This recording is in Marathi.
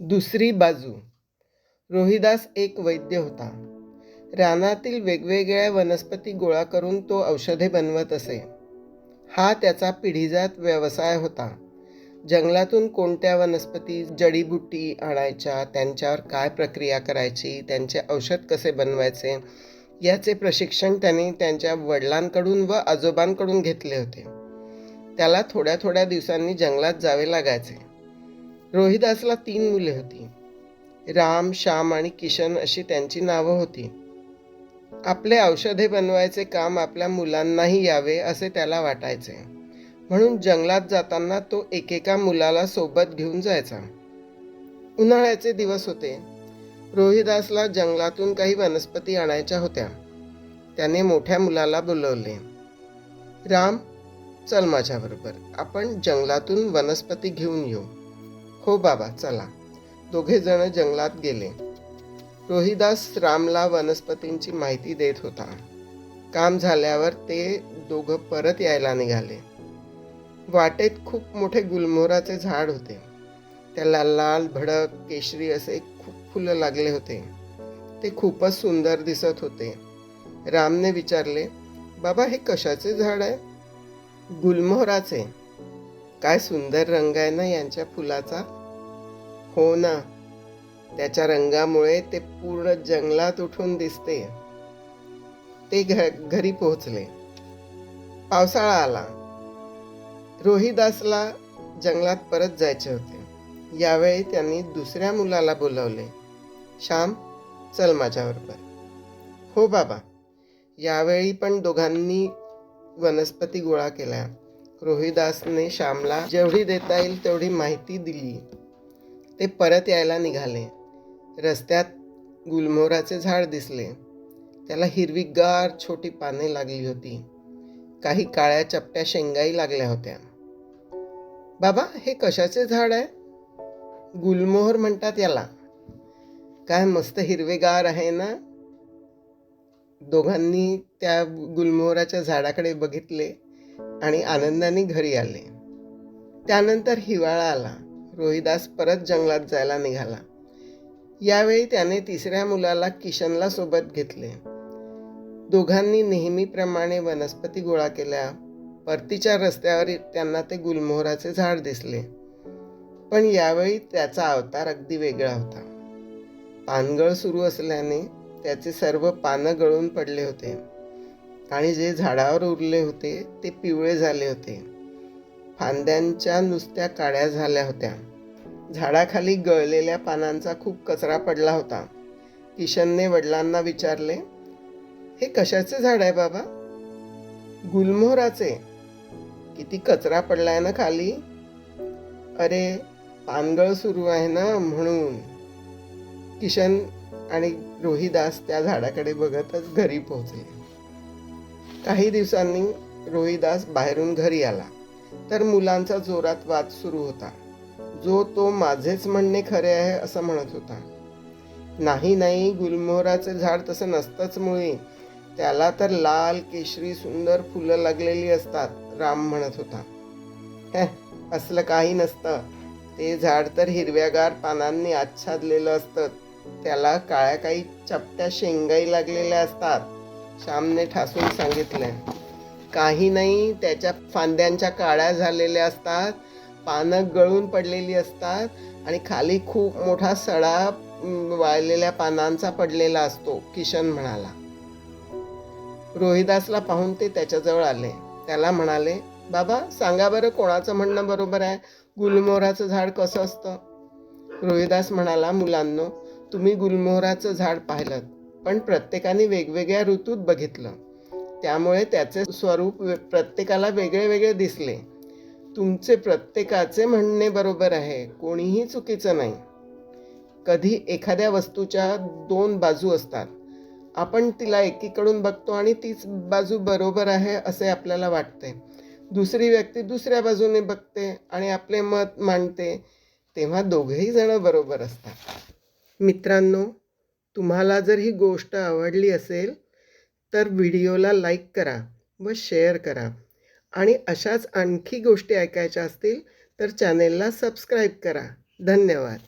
दुसरी बाजू. रोहिदास एक वैद्य होता. रानातील वेगवेगळ्या वनस्पती गोळा करून तो औषधे बनवत असे. हा त्याचा पिढीजात व्यवसाय होता. जंगलातून कोणत्या वनस्पती, जडीबुटी आणायच्या, त्यांच्यावर काय प्रक्रिया करायची, त्यांचे औषध कसे बनवायचे याचे प्रशिक्षण त्याने त्यांच्या वडिलांकडून व आजोबांकडून घेतले होते. त्याला थोड्या थोड्या दिवसांनी जंगलात जावे लागायचे. रोहिदासला 3 मुले होती. राम, श्याम आणि किशन अशी त्यांची नावं होती. आपले औषधे बनवायचे काम आपल्या मुलांनाही यावे असे त्याला वाटायचे. म्हणून जंगलात जाताना तो एकेका मुलाला सोबत घेऊन जायचा. उन्हाळ्याचे दिवस होते. रोहिदासला जंगलातून काही वनस्पती आणायच्या होत्या. त्याने मोठ्या मुलाला बोलवले. राम, चल माझ्याबरोबर, आपण जंगलातून वनस्पती घेऊन येऊ. हो बाबा, चला. दोघे जण जंगलात गेले. रोहिदास रामला वनस्पतींची माहिती देत होता. काम झाल्यावर ते दोघं परत यायला निघाले. वाटेत खूप मोठे गुलमोहराचे झाड होते. त्याला लाल, भडक, केशरी असे खूप फुलं लागले होते. ते खूपच सुंदर दिसत होते. रामने विचारले, बाबा, हे कशाचे झाड आहे? गुलमोहराचे. काय सुंदर रंग आहे ना यांच्या फुलाचा. हो ना, त्याच्या रंगामुळे ते पूर्ण जंगलात उठून दिसते. ते घरी पोहोचले. पावसाळा आला. रोहिदासला जंगलात परत जायचे होते. यावेळी त्यांनी दुसऱ्या मुलाला बोलावले. श्याम, चल माझ्याबरोबर. हो बाबा. यावेळी पण दोघांनी वनस्पती गोळा केल्या. रोहिदासने श्यामला जेवढी देता येईल तेवढी माहिती दिली. ते परत यायला निघाले. रस्त्यात गुलमोहराचे झाड दिसले. त्याला हिरवीगार छोटी पाने लागली होती. काही काळ्या चपट्या शेंगाही लागल्या होत्या. बाबा, हे कशाचे झाड आहे? गुलमोहर म्हणतात याला. काय मस्त हिरवेगार आहे ना. दोघांनी त्या गुलमोहराच्या झाडाकडे बघितले आणि आनंदाने घरी आले. त्यानंतर हिवाळा आला. रोहिदास परत जंगलात जायला निघाला. यावेळी त्याने तिसऱ्या मुलाला किशनला सोबत घेतले. दोघांनी नेहमीप्रमाणे वनस्पती गोळा केल्या. परतीच्या रस्त्यावर त्यांना ते गुलमोहराचे झाड दिसले. पण यावेळी त्याचा अवतार अगदी वेगळा होता. पानगळ सुरू असल्याने त्याचे सर्व पानं गळून पडले होते आणि जे झाडावर उरले होते ते पिवळे झाले होते. फांद्यांच्या नुसत्या काड्या झाल्या होत्या. झाडाखाली गळलेल्या पानांचा खूप कचरा पडला होता. किशनने वडिलांना विचारले, हे कशाचे झाड आहे बाबा? गुलमोहराचे. किती कचरा पडलाय ना खाली. अरे, पानगळ सुरू आहे ना म्हणून. किशन आणि रोहिदास त्या झाडाकडे बघतच घरी पोहोचले. काही दिवसांनी रोहिदास बाहेरून घरी आला तर मुलांचा जोरात वाद सुरू होता. तो माझेच म्हणणे खरे आहे असं म्हणत होता. नाही, गुलमोहराचे झाड तसं नसतंच मुळी. त्याला तर लाल, केशरी सुंदर फुलं लागलेली असतात, राम म्हणत होता. असलं काही नसतं. ते झाड तर हिरव्यागार पानांनी आच्छादलेलं असतं. त्याला काळ्या काही चपट्या शेंगाई लागलेल्या असतात, श्यामने ठासून सांगितले. काही नाही, त्याच्या फांद्यांच्या काळ्या झालेल्या असतात, पानं गळून पडलेली असतात आणि खाली खूप मोठा सडा वाळलेल्या पानांचा पडलेला असतो, किशन म्हणाला. रोहिदासला पाहून ते त्याच्याजवळ आले. त्याला म्हणाले, बाबा, सांगा बरं, कोणाचं म्हणणं बरोबर आहे? गुलमोहराचं झाड कसं असतं? रोहिदास म्हणाला, मुलांनो, तुम्ही गुलमोहराचं झाड पाहिलं, पण प्रत्येकाने वेगवेगळ्या ऋतूत बघितलं. त्यामुळे त्याचे स्वरूप प्रत्येकाला वेगळे वेगळे दिसले. तुमचे प्रत्येकाचे म्हणणे बरोबर आहे. कोणीही चुकीचं नाही. कधी एखाद्या वस्तूच्या 2 बाजू असतात. आपण तिला एकीकडून बघतो आणि तीच बाजू बरोबर आहे असे आपल्याला वाटते. दुसरी व्यक्ती दुसऱ्या बाजूने बघते आणि आपले मत मांडते. तेव्हा दोघेही जण बरोबर असतात. मित्रांनो, तुम्हाला जर ही गोष्ट आवडली असेल तर व्हिडिओला लाईक करा व शेअर करा. आणि अशाच आणखी गोष्टी ऐकायच्या असतील तर चॅनेलला सबस्क्राईब करा. धन्यवाद.